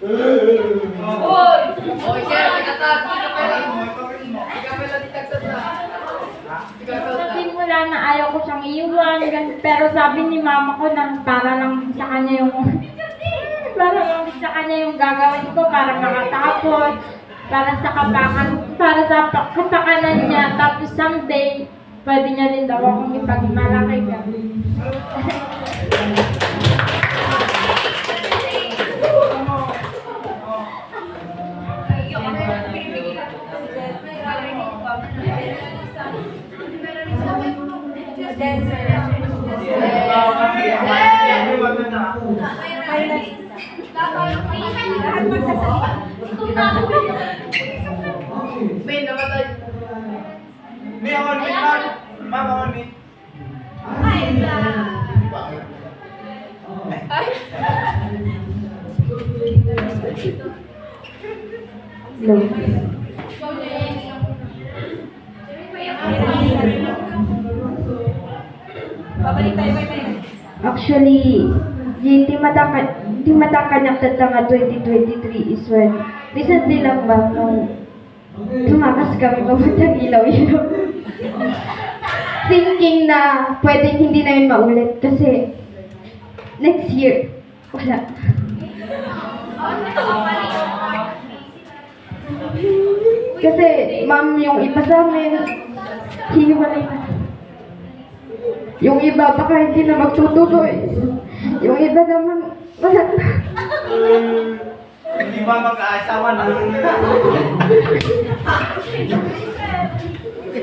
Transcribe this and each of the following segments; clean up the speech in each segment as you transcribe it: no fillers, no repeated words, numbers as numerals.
Oy! Oy, sir, sikatan! Sikapela ditagsat na. Sa simula na ayaw ko siyang iwan, pero sabi ni mama ko na para lang sa kanya yung para lang sa kanya yung gagawin ko para makatapos, para sa kapakanan niya, tapos someday pwede niya rin daw akong ipagmalaki ka. May namatay. May on me, ma'am on me. Actually, di timatakan ng tatanga 2023 is when recently lang ba nung tumakas kami papuntang ilaw-ilaw. Thinking na pwedeng hindi na yun maulit kasi next year, wala. Kasi ma'am, yung iba sa amin, hiwalay na. Yung iba baka hindi na magtutuloy. Yung iba naman, wala na. Hindi ba mag-aasawa na?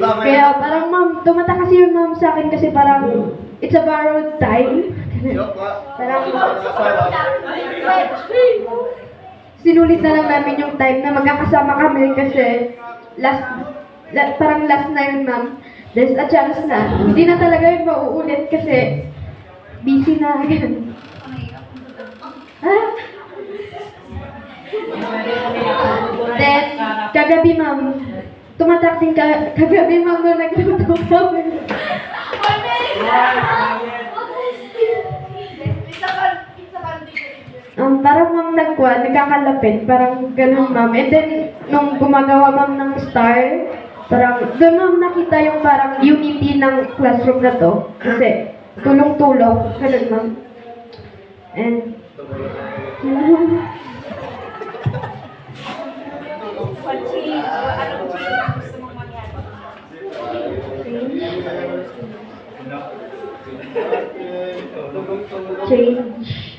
Kaya parang ma'am, tumata kasi yung ma'am sa akin kasi parang it's a borrowed time. Parang sinulit na lang namin yung time na magkakasama kami kasi parang last na yun ma'am. There's a chance na hindi na talaga yung mauulit kasi busy na agad. Then, kagabi ma'am, tumatak din kagabi ma'am na nagluto kami. Parang ma'am nagkakalapit, parang ganun ma'am. And then, nung gumagawa ma'am ng star, parang doon ma'am nakita yung parang unity ng classroom na to. Kasi, tulong-tulong, ganun ma'am. And, change.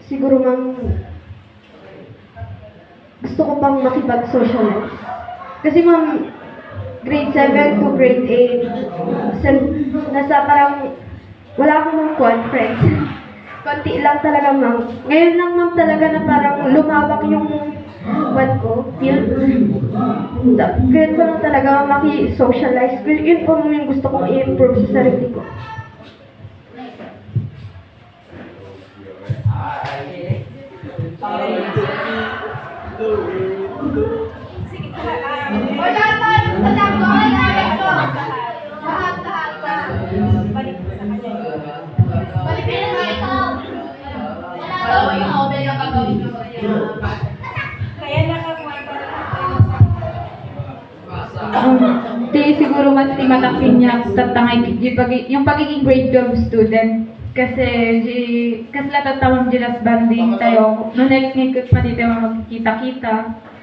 Siguro ma'am, gusto ko pang makipag-socialize. Kasi ma'am, grade 7 to grade 8, nasa parang, wala akong friends. Konti lang talaga ma'am. Ngayon lang ma'am talaga na parang lumawak yung ko, field. Kaya ko lang talaga maki-socialize. Yun po yung gusto kong i-improve sa sarili ko. Siguro mas timatakin niya tatangay yung pagiging grade 12 student. Kasi latatawang jilas banding tayo. No next ngikot pa dito magkikita-kita.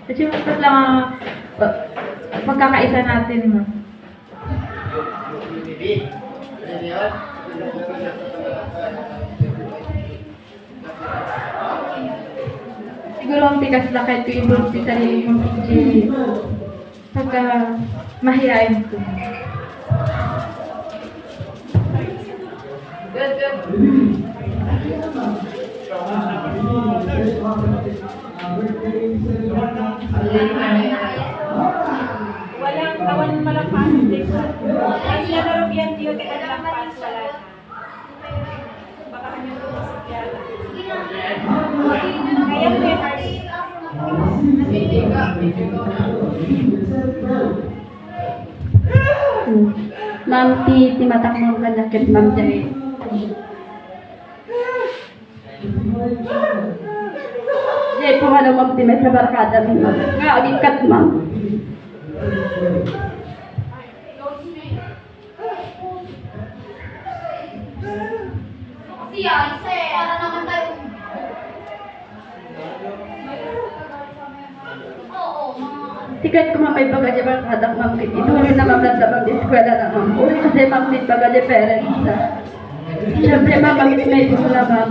Kasi mas lang pagkakaisa natin mo. Siguro ang tikas na kahit ko i-improve sa sarili mo pagka mahihain ko. Walang kawan malampasan din. Kasi nalarong yan diyo kaya nalampas wala na. Baka kami tumusok yan. Kaya may party. Ma'am, ti matakmang kanakit, ma'am, dahil. Dahil po ano, ma'am, ti may sa barkada, ma'am. Nga, agikat, ma'am. Para naman tayo. Tikat ko, ma'am, may bagay barkada, ma'am. Ituloy na, ma'am, lang sa pag-eskwela na, ma'am. Uli kasi, ma'am, may bagay parents na. Siyempre, ma'am, may pula, ma'am.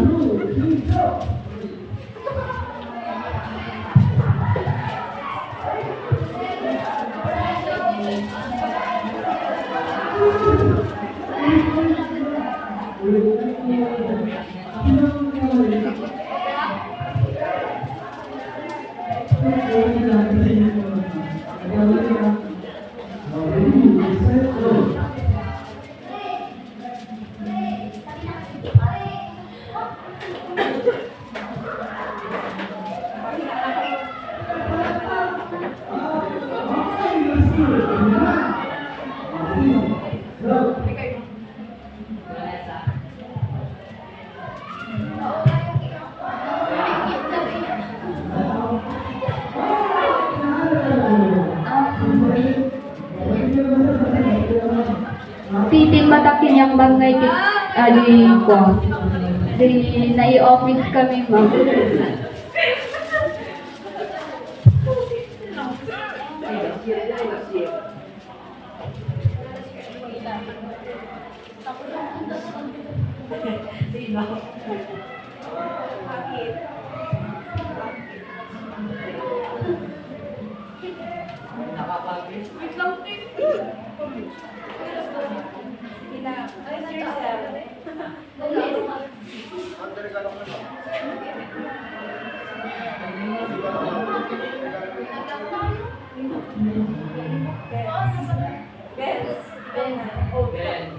Titing matakin yung bangay kit ali ko. Di nai-office kami, ma'am. Brace yourself. Bens. Oh, Bens.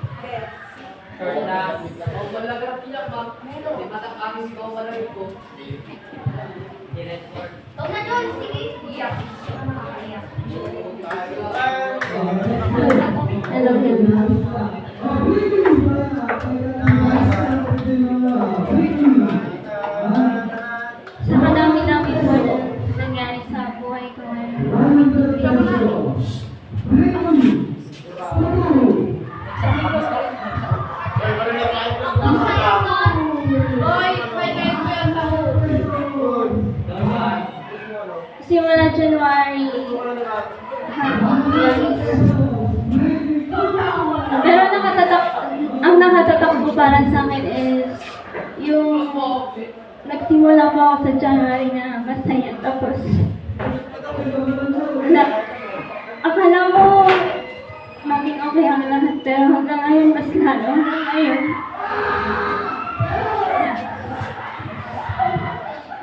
Oh, malagrap niya, ma'am. Di matakamis ko, malagrap ko. Hello, ma'am. Sa madami-dami po na nangyari sa buhay ko simula January pero ang nakatatak po para sa akin is yung nagsimula po ako sa January na masaya tapos akala mo maging okay ang lahat pero hanggang ngayon mas lalo hanggang ngayon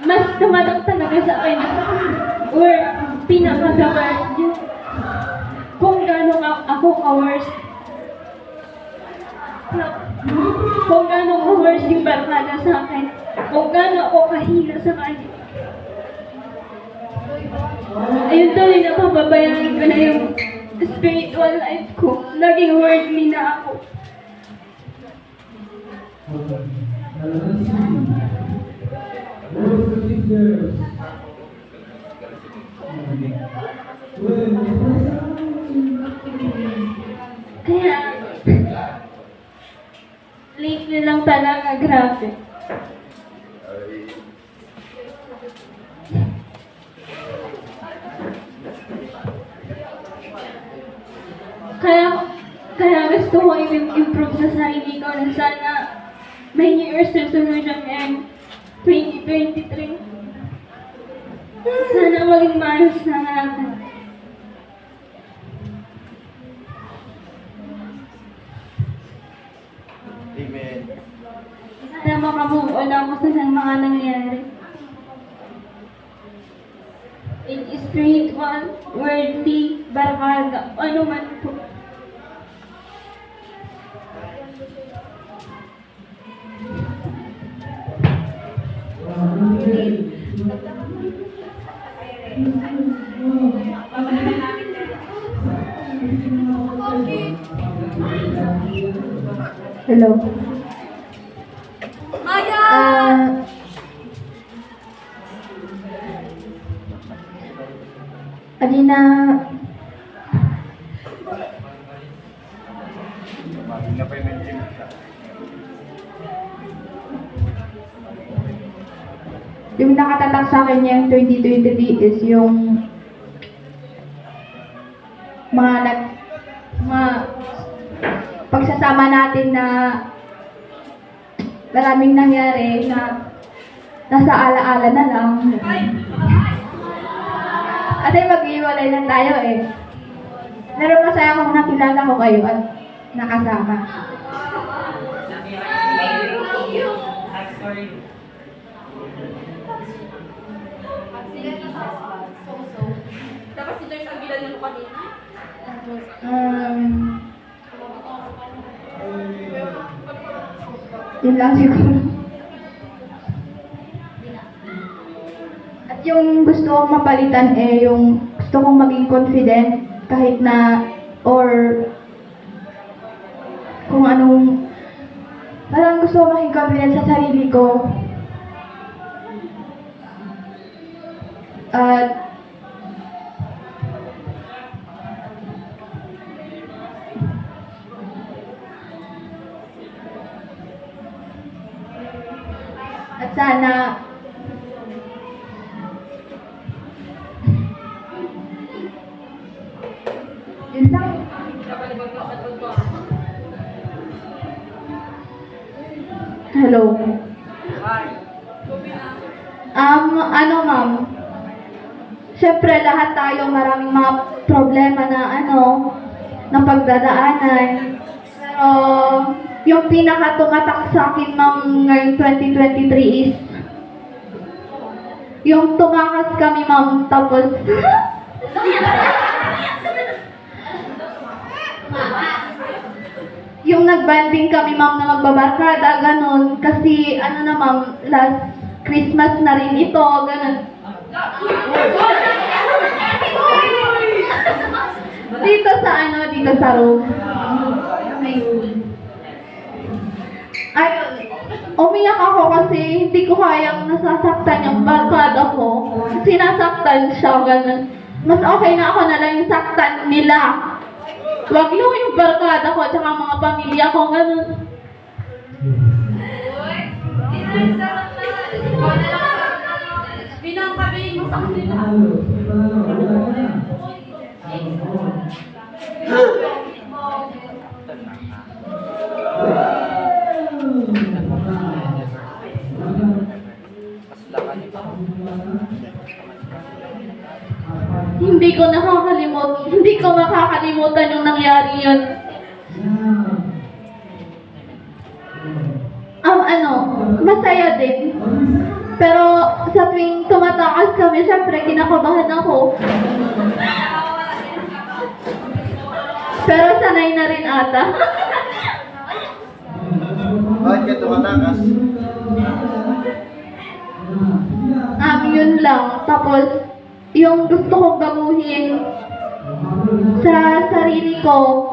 mas tumatak talaga sa akin or pinaka-the-worst yung kung gaano ako ka-worst kung gaano ka-worst yung barkada sa akin kung gaano ako kahila sa kanya ayun tuloy na pababayaan ko na yung spiritual life ko naging worldly na ako kaya lately lang talaga grabe kaya gusto ko i-improve sa sarili ko na sana may New Year's resolution ngayon 2023 sana maging maayos na natin Amen. sana makamove on ako sa mga nangyari in spiritual, worldly, barkada, ano man po. Bakit namin Hello. Kanina, yung nakatatak sa akin yung 2023 is yung mga pagsasama natin na maraming nangyari na nasa alaala na lang. At ay mag-iwalay na tayo eh. Pero masaya kung nakilala ko kayo at nakasama. Dapat si Joyce ang bilan niyo kanina. Yun lang siguro. At yung gusto kong mapalitan eh, yung gusto kong maging confident kahit na, or kung anong, parang gusto kong maging confident sa sarili ko. At sana yun lang. Hello. Ano ma'am? Siyempre lahat tayo maraming mga problema na na pagdadaanan. Pero yung pinaka-tumatak sa akin ma'am ngayong 2023 is yung tumakas kami ma'am tapos yung nagbanding kami ma'am na magbabarkada, ganun. Kasi na ma'am, last Christmas na rin ito, ganun. Dito sa room. Ay, umiyak ako kasi hindi ko kayang nasasaktan yung barkada ko. Sinasaktan siya, ganun. Mas okay na ako na lang yung saktan nila. Wag yung barkada ko, tsaka mga pamilya ko, ganun. Binangkabihin mo sa kanila. Hindi ko makakalimutan yung nangyari yun. Masaya din. Pero sa tuwing tumatakas kami, syempre kinakabahan ako. Pero sanay na rin ata. Bakit ka tumatakas? Yun lang. Tapos, yung gusto kong baguhin sa sarili ko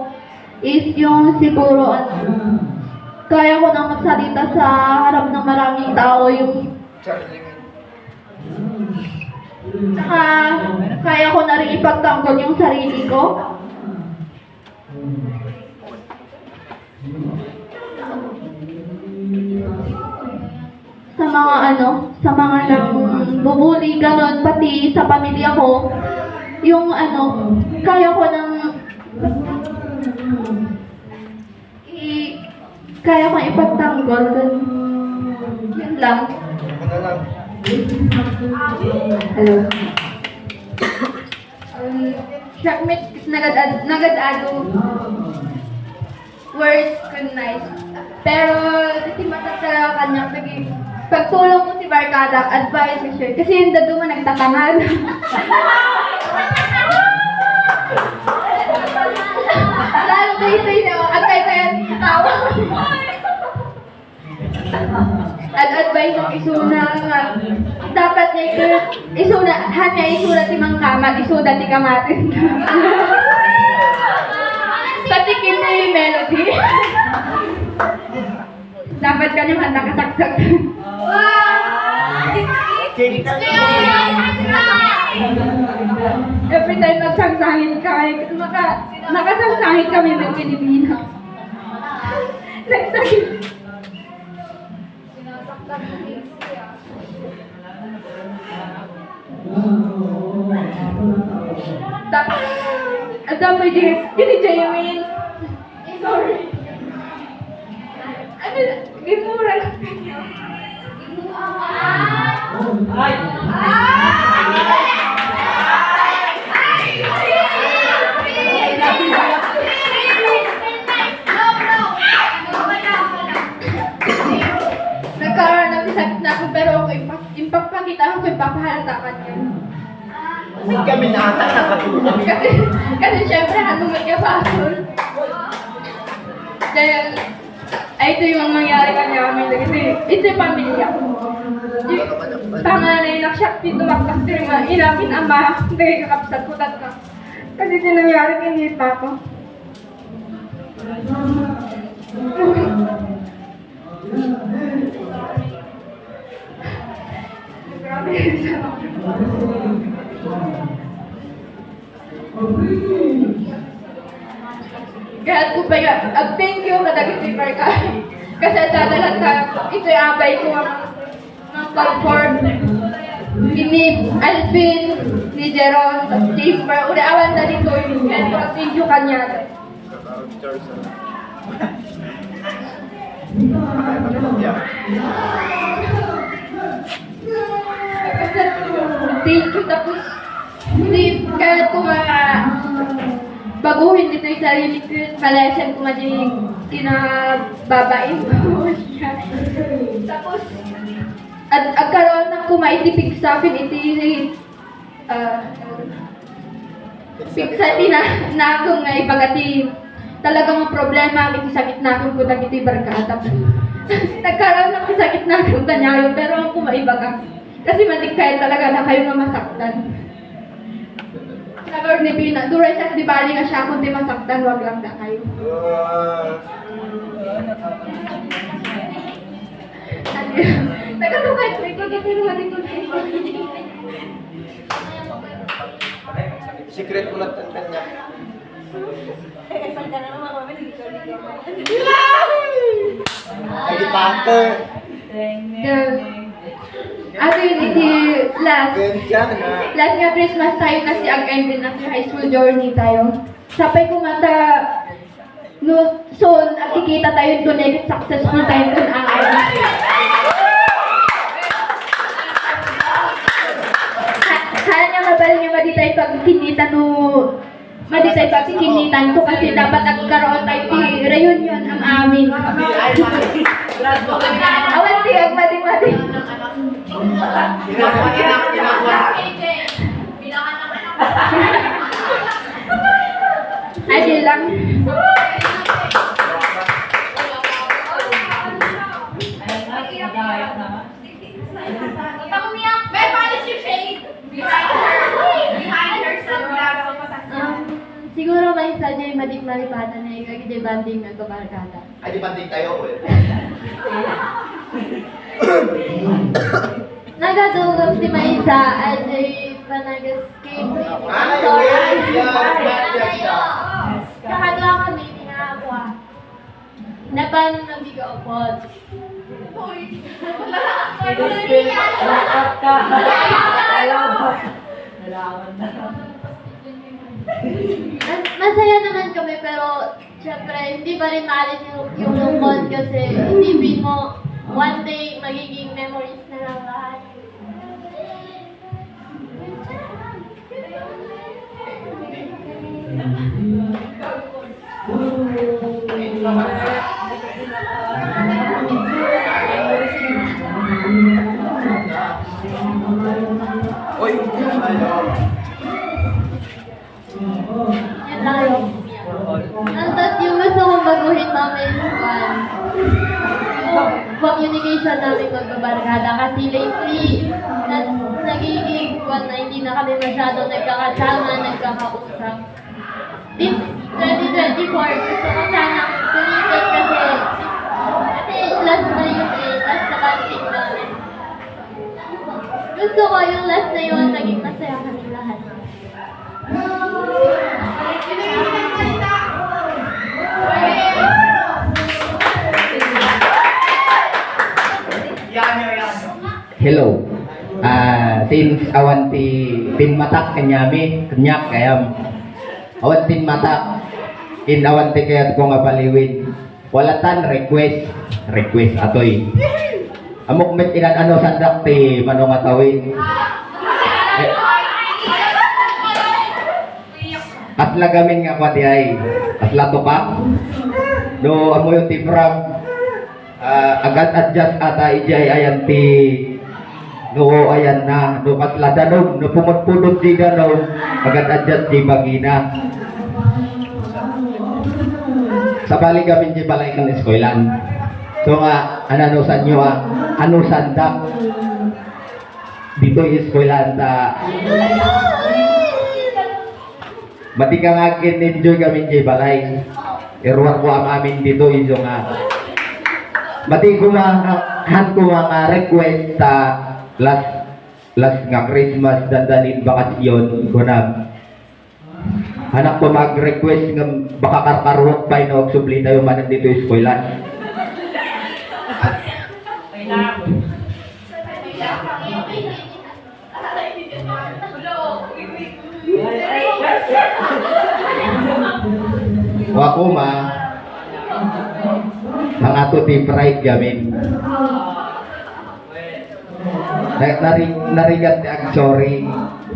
is yung siguro kaya ko nang magsalita sa harap ng maraming tao, yung saka kaya ko na rin ipagtanggol yung sarili ko. Sa mga nang bubuli, ganon, pati sa pamilya ko, yung kaya ko nang kaya ko ipagtanggol, yun lang. Ano lang? Hello. Shakmit nagad-ado words kun nice. Pero si Matat talaga kanyang pagtulong ko si Barkada, advice ko siya. Kasi yung dado mo nagtatangan. Lalo ko ito yun, agay kaya tawa. Ad-advice ng isuna nga. Dapat niya isuna, hanya isuna ti mang kamag, isuda ti kamatin. Patikin na si Melody. Dapat ka naman nakasaksak. Cake ka Every time nagsangsangin ka, nakasangsangin kami ng Pilipino. Nagsangin. Tapos, ang dami yun ni Jaywin. Sorry. Ano, gimura lang kanya. Nagkaroon ng sakit na ako, pero ipapakita ko, ipapahalata ka niya. Hindi kami nata nakatulog. Kasi syempre, ano may kapasol. Dahil, ito yung mangyari kanya kami. Ito yung pamilya ko. Yung panganay na siya, tumaktak ko yung inapin ama, nagkakapsat ko tatlo. Kasi ito nangyari kay Nita ko. Grabe. Kaya ko pa yung, thank you kadagit ni Marka. Kasi dadalan ka, ito yung abay ko ng comfort. Ni Alvin, ni Jeron, sa Chamber, awan na dito yung thank you kanya. Kasi thank you, tapos hindi, kaya ko baguhin dito yung sarili ko yun, palesen ko madinig kinababain ko siya. Tapos, at agkaroon ng kumaitipik sa akin, piksa na akong nga ipagati talagang ang problema, may sakit na akong kutang ito'y barkata. Nagkaroon ng sakit na akong tanyayo, pero ang kumaiba ka. Kasi matikay talaga na kayo na masaktan. Nagkaroon ni Pina, duray siya, di bali nga siya, kung di masaktan, wag lang na kayo. Nagkatungkay ko, ikaw gagawin ko na ito. Secret ulat ang kanya. Lagi pater. Ato yun, last Ganyan na. nga Christmas tayo kasi ang din after high school journey tayo. Sapay ko mata, no, soon, at kikita tayo doon, successful tayo doon ang kaya nga mabali nga maditay pagkinita no, maditay pagkinitan ko kasi dapat nagkaroon tayo di reunion ang amin. Awan tiyag, mati-mati. Ay, yun lang. May palis yung shade behind her sunglasses. Siguro may sadya yung madik-malipatan na yung kagidibanding na kumarkada. Ay, di banding tayo ulit. Nagadugog si Maisa at panagascape. Ay, wait! Yan! Kakadwa kami, tinakwa. Napan nabigo po. Masaya naman kami pero syempre hindi pa rin maalis yung lungkot kasi isipin mo one day magiging memories na lang lahat. Uy! Yan lang yun. Tapos yung gusto kong baguhin namin yung communication namin magbabarkada kasi lately nagiging na hindi na kami masyado nagkakasama, nagkakausap. this 2024, gusto ko sana sumikat kasi last na yun eh, last na banting namin. Gusto ko yung last na yun, naging masaya kami lahat. Yan nyo, yan. Hello. Since awan ti pinmatak kanyami, kanyak kayam. Awan pinmatak. In awan ti kayat ko nga paliwid. Walatan request atoy. Amok met ilan ano sandak ti manong atawid. Asla gamin nga kwati ay. Asla to pa. Do amo yung ti Frag. Agad adjust ata ijay ayan ti no ayan na no katla danog no pumutpudot di danog agad adjust di bagina sabali gamin di balay ng eskwelahan so nga ananusan nyo anusan dak dito yung eskwelahan ta mati ka nga enjoy gamin di balay iruwar ko amin dito yung nga mati ko mga request sa last nga Christmas dandanin bakasyon ko na anak ko mag-request nga baka karkarwat pa ino subli tayo man dito yung eskwelahan. Ako mga to ti pride gamin. Narigat ang sorry.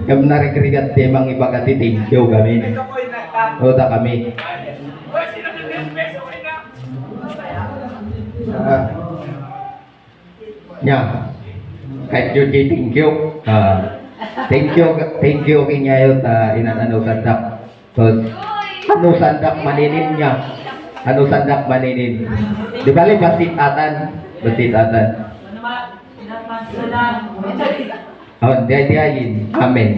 Kami narigat ti mang ibagati thank you gamin. Ito ko yung nagkak. Oda kami. Nya. Kahit yun thank you. Thank you kinyayo ta inanano sandak. So, ano sandak maninin niya. Ano sandak maninin? Di bali basit atan. Oh, diayin. Amen.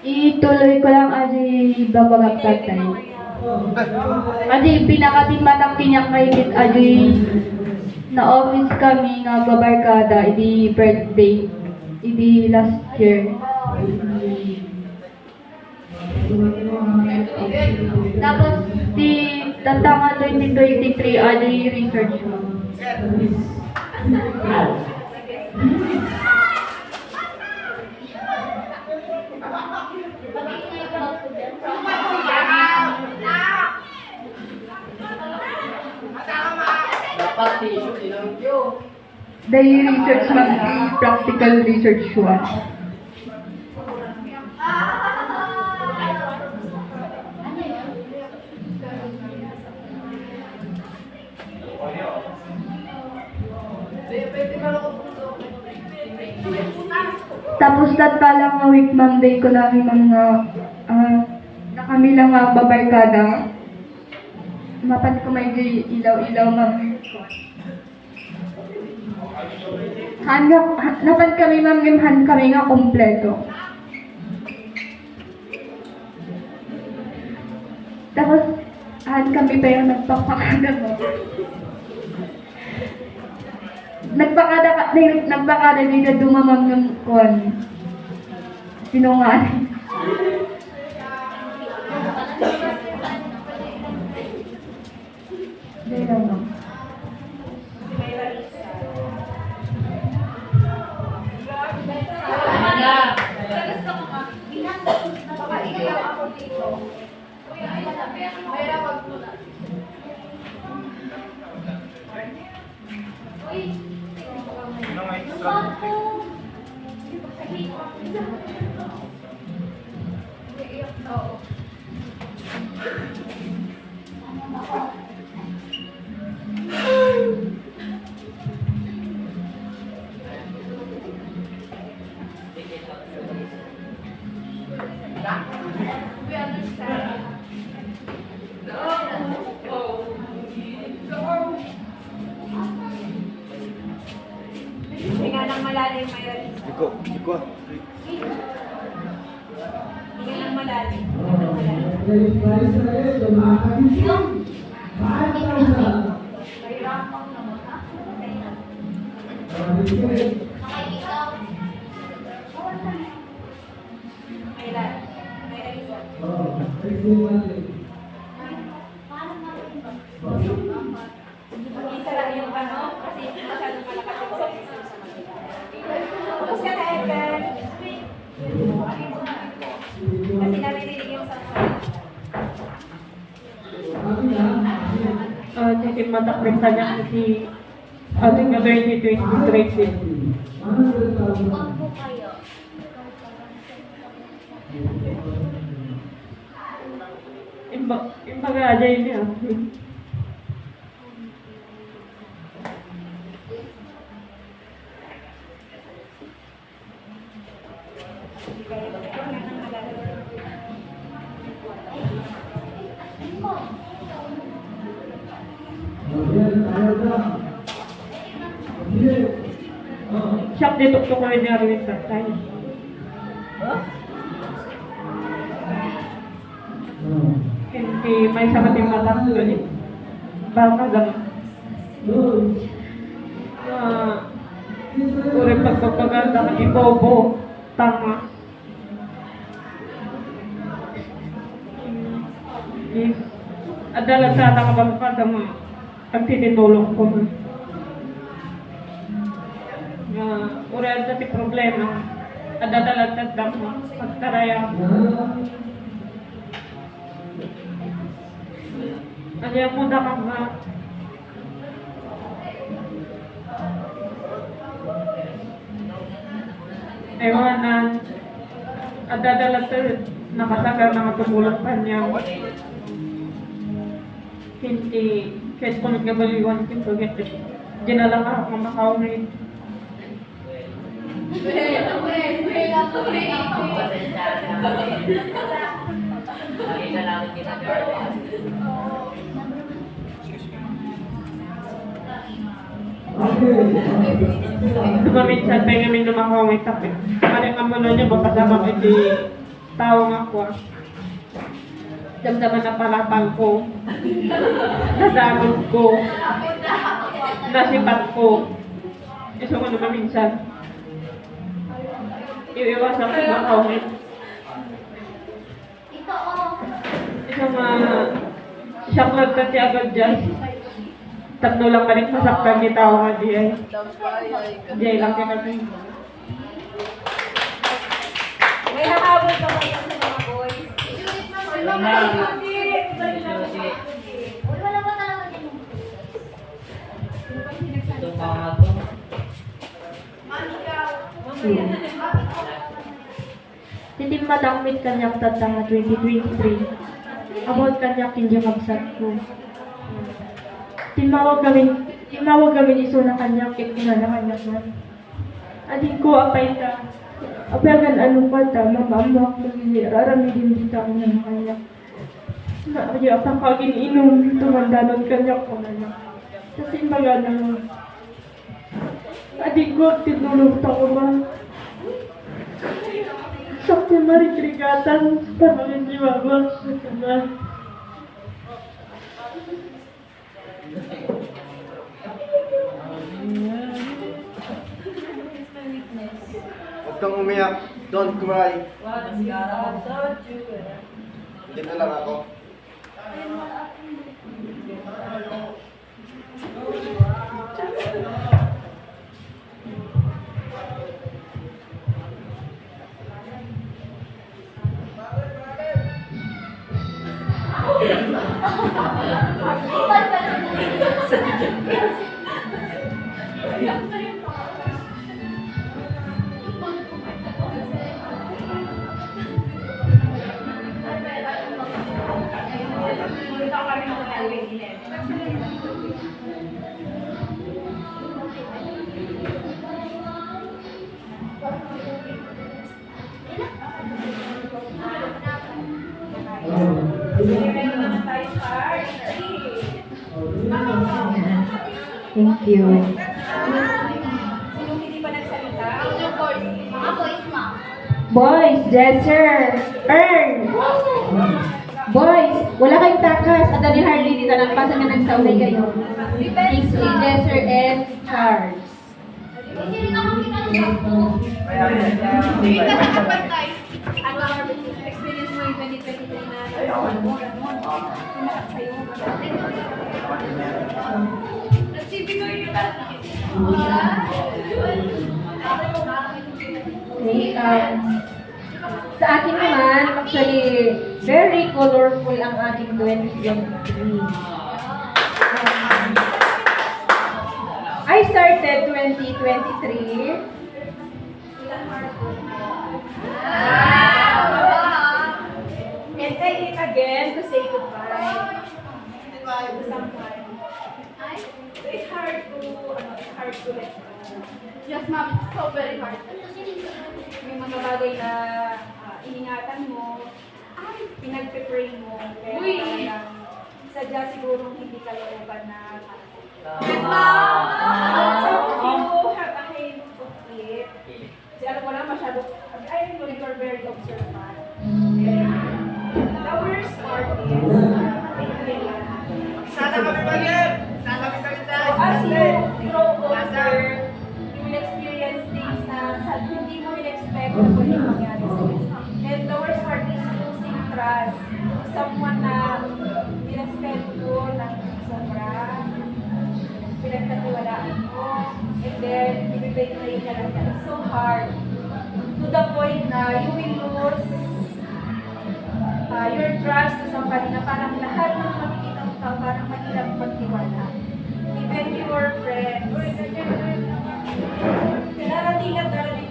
Ituloy ko lang aji babagagtag tayo. Aji pinakating matang kinyak kay aji na office kami nga babarkada idi birthday idi last year. Tapos di tatanga 2023 aji research mo. Dapat tissue tinanong yun. Dahil research man, practical research one. Tapos tatpalang nga week Monday ko namin mga na kami lang nga babarkada. Mapan ko may ilaw-ilaw ma'am. Napan kami ma'am, han kami nga kompleto. Tapos, han kami pa yung nagpapakada mo. Nagpakada dito dumamang yung kuwan. Sinungaling. Dahil lang ma'am. Anong extra? ng malalim, Mayralisa. Iko. Hinga ng malalim. Hinga ng malalim. Mayral. Mayralisa. Isa lang yung ano, kasi masyadong malakas yung system sa kanila. Tapos ka na, Edgar. Kasi naririnig yung saksak. Titim mataklim sa niya si ating na 2023. Imbaga aja ini aku. Siap dituktok ko rin niya rin sa tayo. Hindi may sama ting matang doon. Baka gam. Urip pagpapaganda ng ibobo. Tama. Adalah sa nakabang ka mo ang tinitulong ko. Ura sa ti problema. Adalah sa mo pagtaraya. Ayaw mo na kang ewanan at dadala sa nakasagar na matulog pa niya. Hindi, kahit kung nagkabaliwan ko, dinala ka ako makaw rin. Dumaminsan pa yung aming lumakaw may tapit. Maring amulo niya, bapasama ko di tao nga ko. Damdaman na palapang ko. Nasamod ko. Nasipat ko. Iso ko dumaminsan. Iiwasan ko makaw may. Isang siyaklag ka siya agad dyan. Tatlo lang balik masaktan ni tao nga di ay. Di ay lang kinabi. May nakabot ka kayo sa mga boys. Wala ba talaga din? Titim madangmit kanyak tatanga 2023. About kanyak hindi mabsat ko. Timawag kami iso na kanyak ikuna na kanyak na. Adik ko apay ta. Apagan ano pa ta, mamamak ko rarami din dito ako na kanyak. Na kaya apakagin inom tumandanon kanyak ko na. Sa simbaga na. Adik ko tinulog ta ko ba. Sakti marikrigatan para hindi mabas na. Huwag kang umiyak. Don't cry. Dito lang ako. Thank you. Sinong hindi pa nagsalita? Boys, Jesser, Earn. Boys, wala kayong takas. At ni Harley, dito nagpasa nga nagsaulay kayo. Kingsley, Jesser, and Charles. Ano ang experience mo yung 2023 na sa'yo? Okay, sa akin naman, actually, very colorful ang aking 2023. I started 2023. And take it again to say goodbye. To someone. It's hard to let go. Yes, ma'am. It's so very hard. May mga bagay na iningatan mo, pinagpe-pray mo, pero parang sadya siguro hindi ka looban na Yes, ma'am. so, you have a hint of it. Kasi alam ko lang masyado, I know you are very observant. The worst part is, Sana kami balik! Sana kami balik! so as you grow older, you will experience things na hindi mo in-expect na pwede mangyari sa'yo. And the worst part is losing trust. Someone na pinaspeto ng sobra, pinagkatiwalaan mo, and then ibibigay ka lang yan. It's so hard. To the point na you will lose your trust to somebody na parang lahat ng makikita mo tao parang mahirap magtiwala. Even your friends. Darating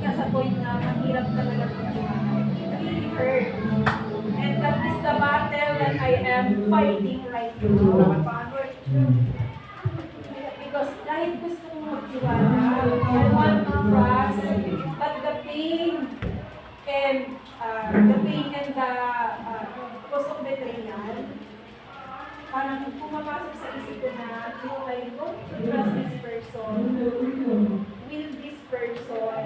ka sa point na mahirap talaga magtiwala. It really hurt. And that is the battle that I am fighting right now. Because kahit gusto kong magtiwala, I want to trust, but the pain and the cost of betrayal, parang pumapasok sa isip ko na, do I go to trust this person? Will this person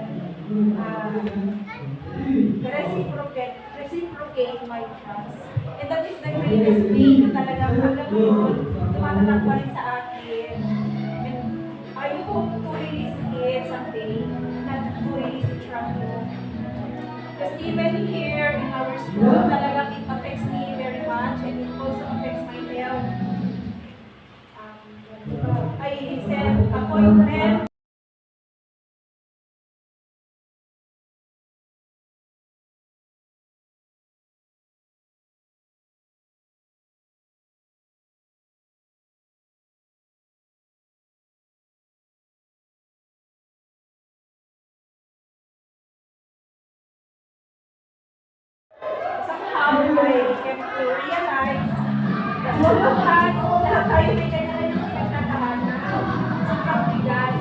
reciprocate my trust? And that is the greatest pain na talagang alam mo, tumatatak pa rin sa akin. And I hope to release it someday, not to release it from you. Because even here in our school, talagang it affects me very much and it also affects my health. I set appointment. Somehow, I came to realize that all of us, lahat tayo may kanya-kanya ng pinagtatahanan. Sobrang bigat.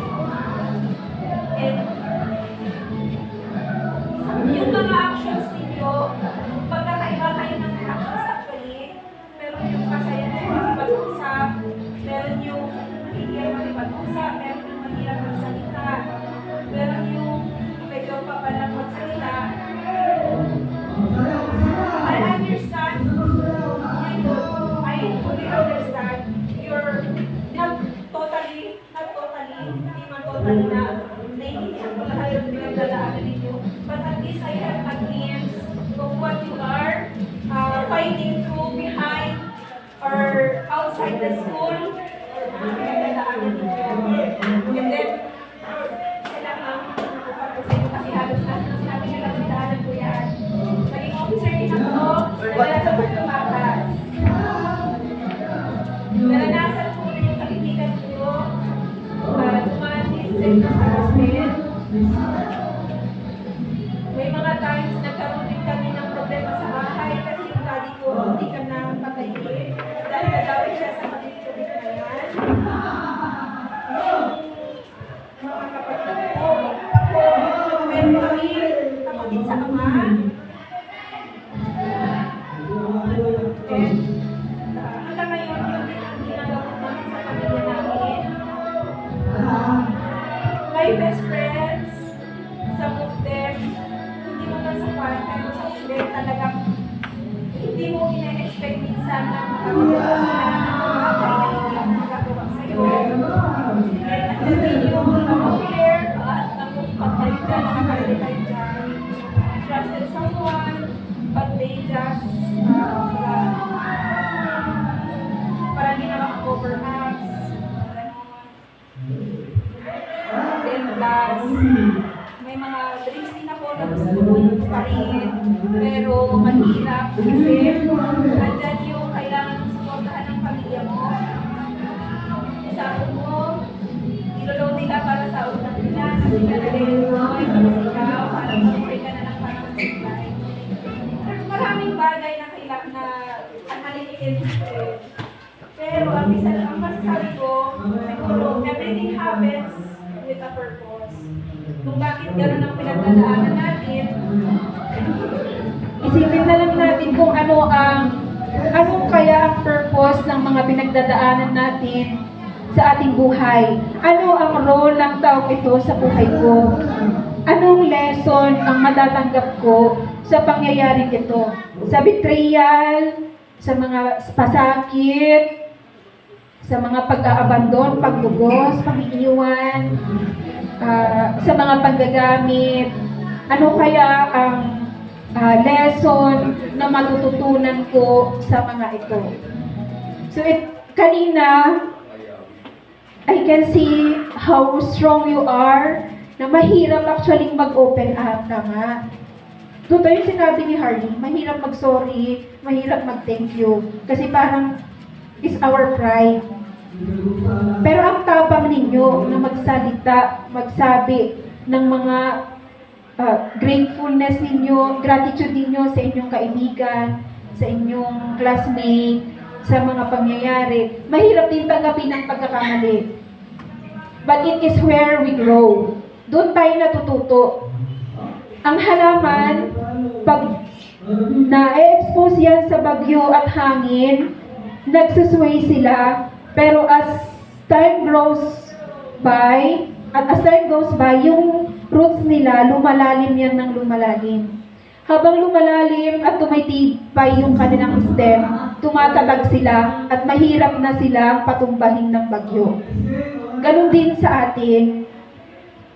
And yung mga actions ninyo, pagkakaiba kayo ng actions actually, meron yung kasaya na makipag-usap, meron yung mahihirap makipag-usap, meron yung mahirap magsalita, meron yung medyo papalang magsalita. I understand. I fully understand. You're not totally, hindi man totally na naiintindihan ko lahat yung pinagdadaanan ninyo. But at least I have a glimpse of what you are fighting through behind or outside the school or mga pinagdadaanan ninyo. And then, kailangan kasi halos lahat ng sinabi nyo lang pinagdaanan ko yan. Naging officer din ako, naranasan ko tumakas. Naranasan ko rin yung kaibigan ko, dumaan din sa isang harassment. May mga times nagkaroon din kami ng problema sa bahay kasi yung daddy ko hindi ka na patayin dahil nagawin siya sa kapitibig na yan. Mga kapatid ko, meron kami kapatid sa ama. And hanggang ngayon, yun din ang ginagawa namin sa pamilya namin. My best friends, some of them, hindi mo na sa then talagang hindi mo ina-expect minsan na makakagawa sila ng mga bagay na hindi magagawa sa'yo. And andun din yung affair at nakupat tayo dyan, nakakarili tayo dyan. Trusted someone, but they just parang ginawa overacts. Then plus, may mga dreams din ako na gusto kong parin, pero mahirap kasi andyan yung kailangan mong suportahan ng pamilya mo. Sahod mo, niloload nila para sa utang nila, kasi ka nag-enjoy, tapos ikaw, parang mabuhay ka na lang para mag-supply. Maraming bagay na kailangan na ang maliliit. Pero ang masasabi ko, siguro, everything happens with a purpose. Kung bakit gano'n ang pinagdadaanan natin, isipin na lang natin kung anong kaya ang purpose ng mga pinagdadaanan natin sa ating buhay. Ano ang role ng taong ito sa buhay ko? Anong lesson ang matatanggap ko sa pangyayaring ito? Sa betrayal, sa mga pasakit, sa mga pag-aabandon, pagbugos, pag-iiwan, sa mga paggagamit. Ano kaya ang lesson na matututunan ko sa mga ito? So, kanina, I can see how strong you are, na mahirap actually mag-open up, tama? Totoo yung sinabi ni Harley, mahirap mag-sorry, mahirap mag-thank you. Kasi parang, is our pride. Pero ang tapang ninyo na magsalita, magsabi ng mga gratefulness ninyo, gratitude ninyo sa inyong kaibigan, sa inyong classmate, sa mga pangyayari. Mahirap din tanggapin ang pagkakamali. But it is where we grow. Doon tayo natututo. Ang halaman, pag na-expose yan sa bagyo at hangin, nagsusway sila, pero as time goes by, yung roots nila, lumalalim yan ng lumalalim. Habang lumalalim at tumitibay yung kanilang stem, tumatabag sila at mahirap na silang patumbahin ng bagyo. Ganon din sa atin.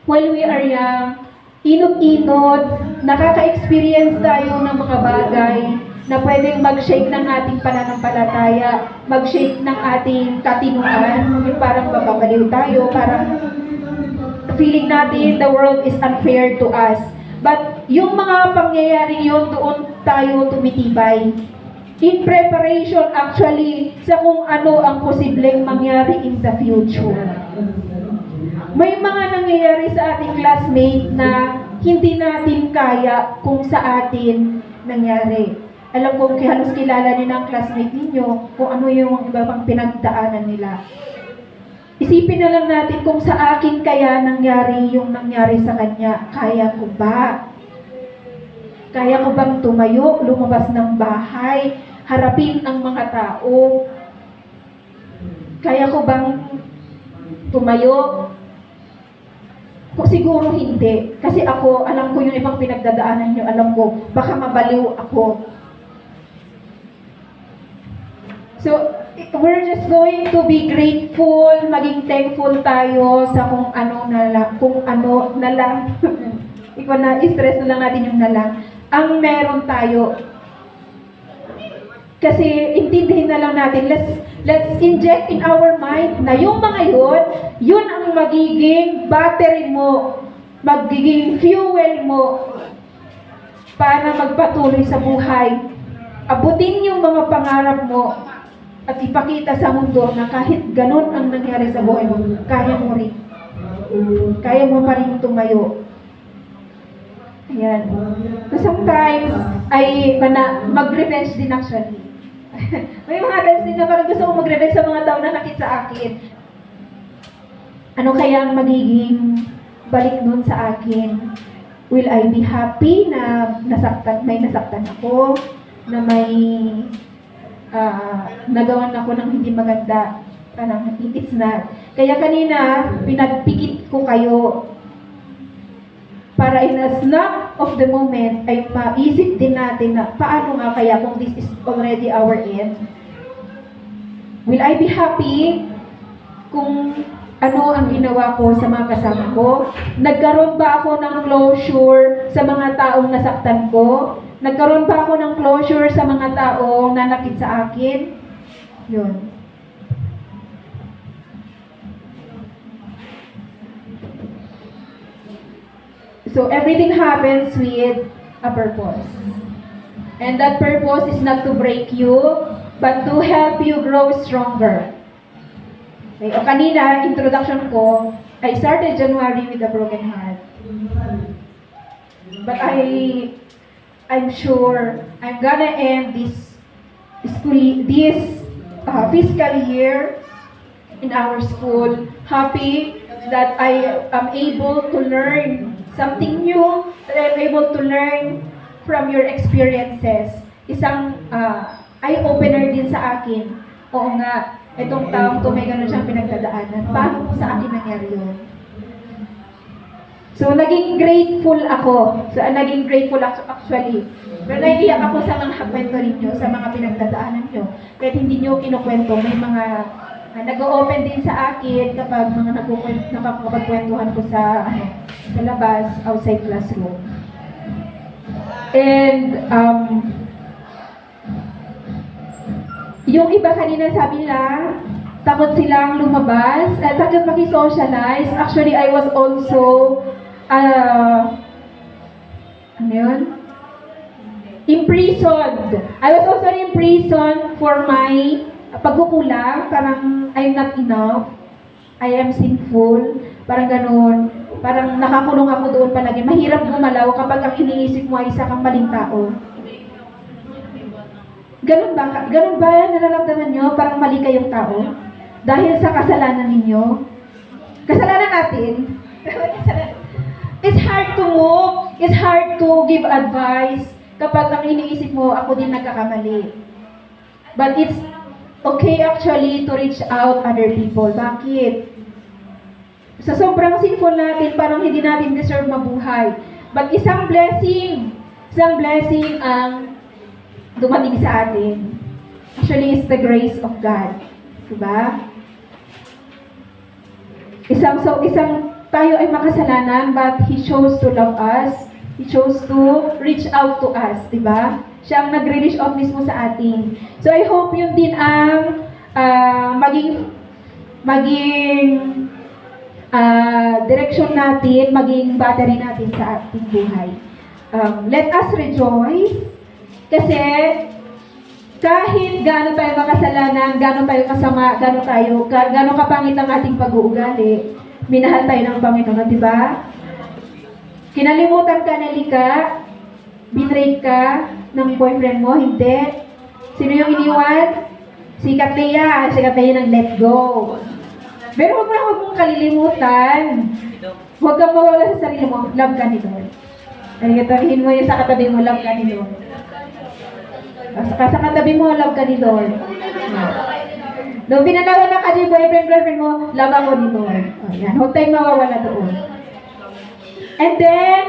While we are young, inot-inot, nakaka-experience tayo ng mga bagay na pwedeng mag-shake ng ating pananampalataya, mag-shake ng ating katinuan, yung parang mababaliw tayo, parang feeling natin the world is unfair to us. But yung mga pangyayari yun, doon tayo tumitibay. In preparation actually sa kung ano ang posibleng mangyari in the future. May mga nangyayari sa ating classmate na hindi natin kaya kung sa atin nangyari. Alam ko, halos kilala niyo ng classmate ninyo kung ano yung iba pang pinagdaanan nila. Isipin na lang natin kung sa akin kaya nangyari yung nangyari sa kanya. Kaya ko ba? Kaya ko bang tumayo, lumabas ng bahay, harapin ang mga tao? Kaya ko bang tumayo? Kung siguro hindi. Kasi ako, alam ko yung ibang pinagdadaanan nyo, alam ko, baka mabaliw ako. So, we're just going to be grateful, maging thankful tayo sa kung ano na lang. Ikaw na, stress na lang natin yung na lang. Ang meron tayo. Kasi intindihin na lang natin, let's inject in our mind na yung mga yun ang magiging battery mo, magiging fuel mo para magpatuloy sa buhay. Abutin yung mga pangarap mo at ipakita sa mundo na kahit ganun ang nangyari sa buhay mo, kaya mo rin. Kaya mo pa rin tumayo. Ayan. So sometimes, mag-revenge din actually. May mga times din na parang gusto ko mag-revenge sa mga tao na nakit sa akin. Ano kaya ang magiging balik nun sa akin? Will I be happy na may nasaktan ako? Na may nagawan ako ng hindi maganda? Parang it's not. Kaya kanina, pinagpikit ko kayo para in a snap of the moment ay maisip din natin na paano nga kaya kung this is already our end. Will I be happy kung ano ang ginawa ko sa mga kasama ko? Nagkaroon ba ako ng closure sa mga taong nasaktan ko? Nagkaroon ba ako ng closure sa mga taong nanakit sa akin? Yun. So everything happens with a purpose. And that purpose is not to break you, but to help you grow stronger. Okay, o kanina, introduction ko, I started January with a broken heart. But I'm sure I'm gonna end this fiscal year in our school happy that I am able to learn something new, that I'm able to learn from your experiences. Isang eye-opener din sa akin. Oo nga, itong taong to may ganun siyang pinagdadaanan. Paano po sa akin nangyari yun? So, naging grateful ako. Naging grateful actually. Pero naiiyak ako sa mga kwento ninyo, sa mga pinagdadaanan nyo. Kahit hindi nyo kinukwento, may mga nag-o-open din sa akin kapag mga nakakapagkwentuhan ko sa labas, outside classroom. And, yung iba kanina sabi nila, takot silang lumabas, takot maki-socialize. Actually, I was also, imprisoned. I was also imprisoned for my pagkukulang, parang I'm not enough, I am sinful, parang ganun. Parang nakakulong ako doon palagi. Mahirap gumalaw kapag ang iniisip mo ay isa kang maling tao. Ganun ba? Ganun ba nararamdaman nyo? Parang mali kayong tao? Dahil sa kasalanan ninyo? Kasalanan natin? It's hard to move. It's hard to give advice kapag ang iniisip mo, ako din nagkakamali. But it's okay actually to reach out other people. Bakit? Sa sobrang sinful natin, parang hindi natin deserve mabuhay. But isang blessing ang dumating sa atin. Actually, it's the grace of God. Diba? Isang tayo ay makasalanan, but He chose to love us. He chose to reach out to us. Diba? Siya ang nag-reach out mismo sa atin. So, I hope yun din ang maging direksyon natin, maging battery natin sa ating buhay. Let us rejoice kasi kahit gaano tayo makasalanan, gaano tayo kasama, gaano kapangit ang ating pag-uugali, minahal tayo ng Panginoon, di ba? Kinalimutan ka na Lika, binrake ka ng boyfriend mo, hindi. Sino yung iniwan? Si Katia nang let go. Pero huwag mong kalilimutan. Huwag kang mawala sa sarili mo. Love ka ni Lord. Katabihin mo yun sa katabi mo, love ka ni Lord. Sa katabi mo, love ka ni Lord. Nung pinanawa na ka ni boyfriend mo, love ako ni Lord. Ayan, huwag tayong mawawala doon. And then,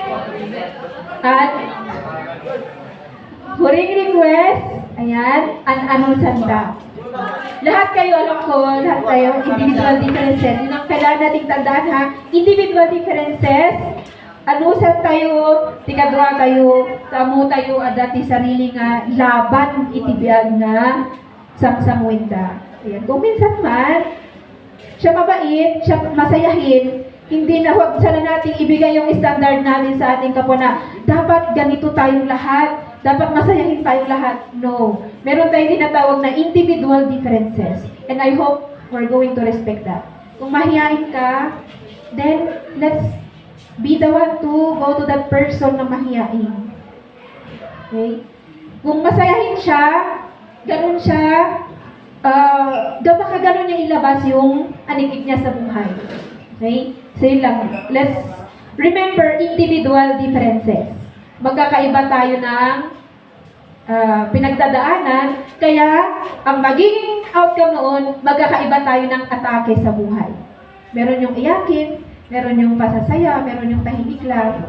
huling request, ayan, anong sanda. Lahat kayo, alam ko, lahat kayo, individual differences. Yun ang kailangan nating tandaan ha. Individual differences. Anusan tayo, tikadwa tayo, tamo tayo, adati sarili nga, laban itibiyag nga, samsamwenda. Ayan, kung minsan man, siya mabait, siya masayahin, hindi na huwag sana natin ibigay yung standard natin sa ating kapwa na dapat ganito tayong lahat, dapat masayahin tayong lahat. No. Meron tayong tinatawag na individual differences. And I hope we're going to respect that. Kung mahihain ka, then let's be the one to go to that person na mahihain. Okay? Kung masayahin siya, ganun siya, baka ganun niya ilabas yung anigit niya sa buhay. Okay? So yun lang. Let's remember individual differences. Magkakaiba tayo ng pinagdadaanan, kaya ang magiging outcome noon, magkakaiba tayo ng atake sa buhay. Meron yung iyakin, Meron yung pasasaya, meron yung tahimik lang.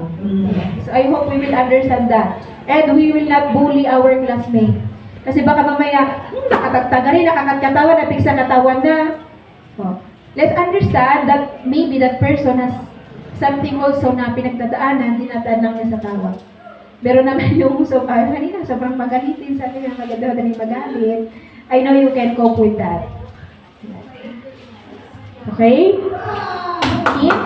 So I hope we will understand that. And we will not bully our classmate. Kasi baka mamaya, nakatagtaga rin, nakakatawan, napiksa katawan na. Oh. Let's understand that maybe that person has something also na pinagdadaanan, dinadaan lang niya sa tawa. Meron naman yung kanina, sobrang magalitin, sabi nga maganda rin magalit. I know you can cope with that. Okay? Team?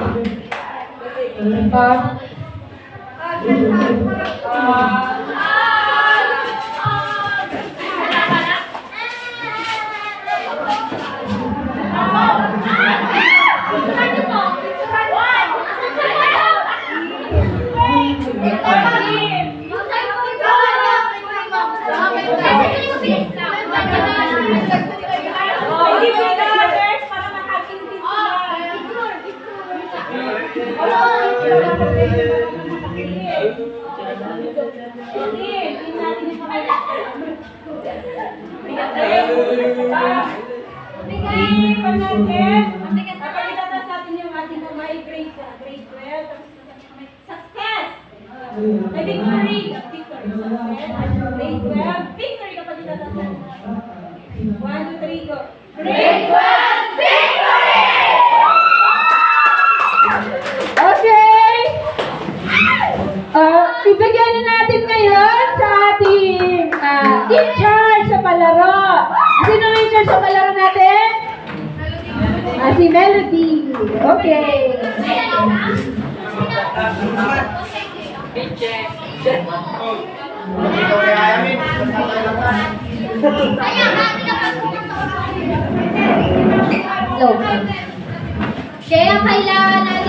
Hindi mo ito others para makaking din Napalitan natin yung ating mga grade 12. Success! May victory! Victory! Success! Grade 12. Victory kapag itatasan. 1, 2, 3, go! Grade 12! Victory! Okay! Ibigyan na natin ngayon sa ating in-charge sa palaro. Sino ang in-charge sa palaro natin? Si Melody. Okay. Kaya kailangan natin